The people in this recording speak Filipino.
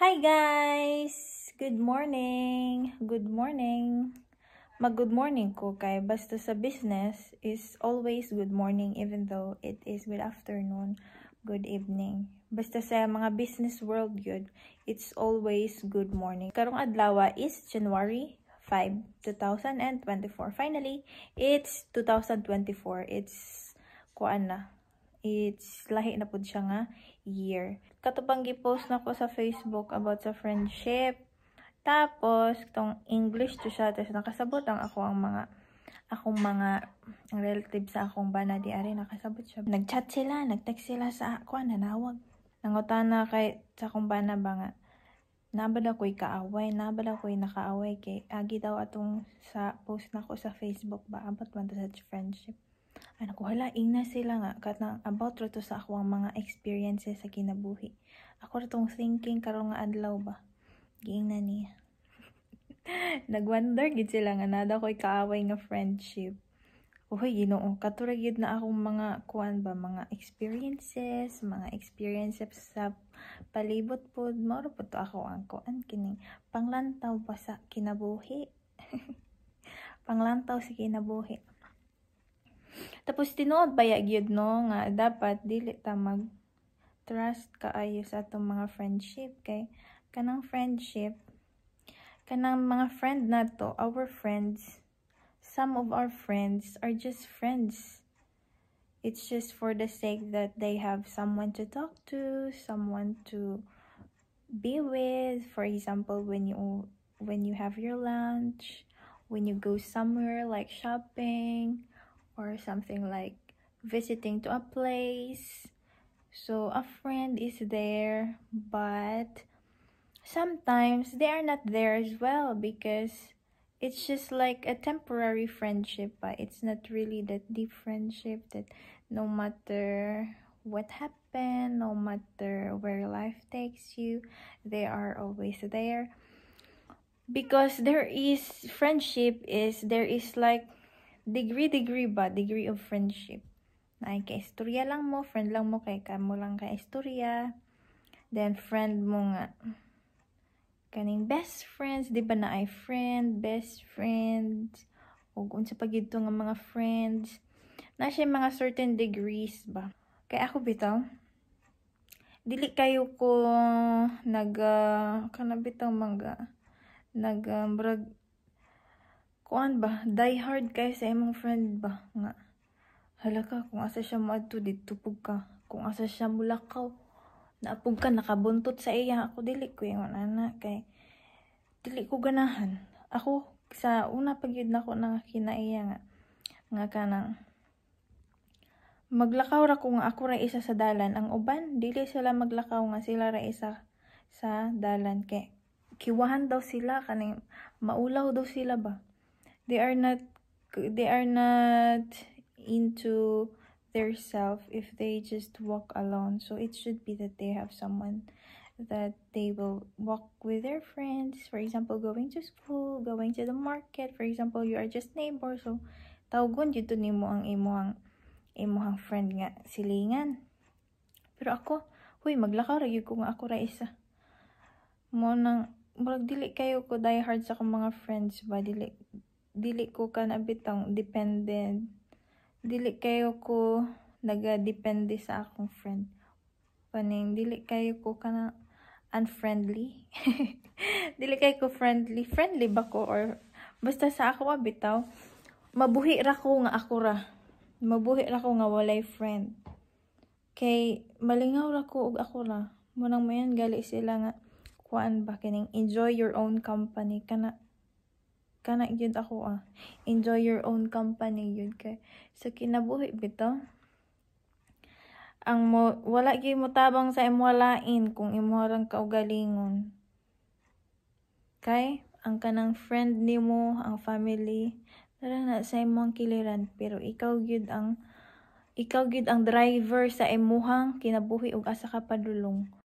Hi guys! Good morning! Good morning! Mag-good morning ko kay basta sa business is always good morning even though it is good afternoon, good evening. Basta sa mga business world yun, it's always good morning. Karong adlaw is January 5, 2024. Finally, it's 2024. It's lahi na pud siya nga year. Katupang gi-post na ko sa Facebook about sa friendship. Tapos tong English to siya, tapos nakasabot ang akong mga relatives sa akong bana di ari nakasabot siya. Nag-chat sila, nag-text sila sa ako nanawag. Nangutana kay sa akong bana ba nga nabad ako'y kaaway, nabad ako'y nakaaway kay agi daw atong sa post na ko sa Facebook ba about man sa friendship. Ano ko hala ina sila nga katang about to sa akong mga experiences sa kinabuhi. Ako ratong thinking karon nga adlaw ba. Giingna niya. Nagwonder gid sila nga nada ko'y kaaway nga friendship. Uy, Ginoo, katurag yun na akong mga mga experiences sa palibot po. Maro po to ako ang kining panglantaw pa sa kinabuhi. Panglantaw sa kinabuhi. Tapos tinuod ba gyud no nga dapat dili ta mag trust kaayo sa atong mga friendship kay kanang friendship kanang mga friend nato, our friends, some of our friends are just friends. It's just for the sake that they have someone to talk to, someone to be with. For example, when you have your lunch, when you go somewhere like shopping or something like visiting to a place. So a friend is there, but sometimes they are not there as well because it's just like a temporary friendship, but it's not really that deep friendship that no matter what happened, no matter where life takes you, they are always there. Because there is like degree of friendship. Ay kay istorya lang mo, friend lang mo kay kamo lang kay istorya. Then friend mo nga kaning best friends, di ba na ay friend, best friends, o unsa pa gid nga mga friends. Na siya mga certain degrees ba. Kay ako bitaw, dili kayo ko die hard kayo sa imong friend ba nga hala ka kung asa siya moadto didto pug ka, kung asa siya mulakaw naapog ka nakabuntot sa iya. Ako dili ko yung ana kay dili ko ganahan. Ako sa una pagyud nako nang kinaiya nga kanang maglakaw ra ko nga ako ra isa sa dalan, ang uban dili sila maglakaw nga sila ra isa sa dalan kay kiwahan daw sila kaning maulaw daw sila ba. They are not into their self if they just walk alone. So it should be that they have someone that they will walk with their friends. For example, going to school, going to the market. For example, you are just neighbor. So tawgon dito nimo ang imuhang friend nga silingan. Pero ako, maglakaw ra gyud ko nga ako ra isa. Mo nang murag dili kayo ko die hard sa akong mga friends ba, dili ko kanabitang dependent. Dili kayo ko naga-depende sa akong friend. Paning dili kayo ko kana unfriendly. Dili kayo ko friendly ba ko or basta sa ako bitaw mabuhi ra ko nga ako ra. Mabuhi ra ko nga walay friend. Kay malingaw ra ko og ako ra. Munang mayan gali sila nga kining enjoy your own company kana gyud ako enjoy your own company yun kay sa kinabuhi bitaw wala gyud mo tabang sa imo lain kung imo rang kaugalingon kay ang kanang friend nimo ang family tara na sa imong kiliran pero ikaw gyud ang driver sa imuhang kinabuhi ug asa ka padulong.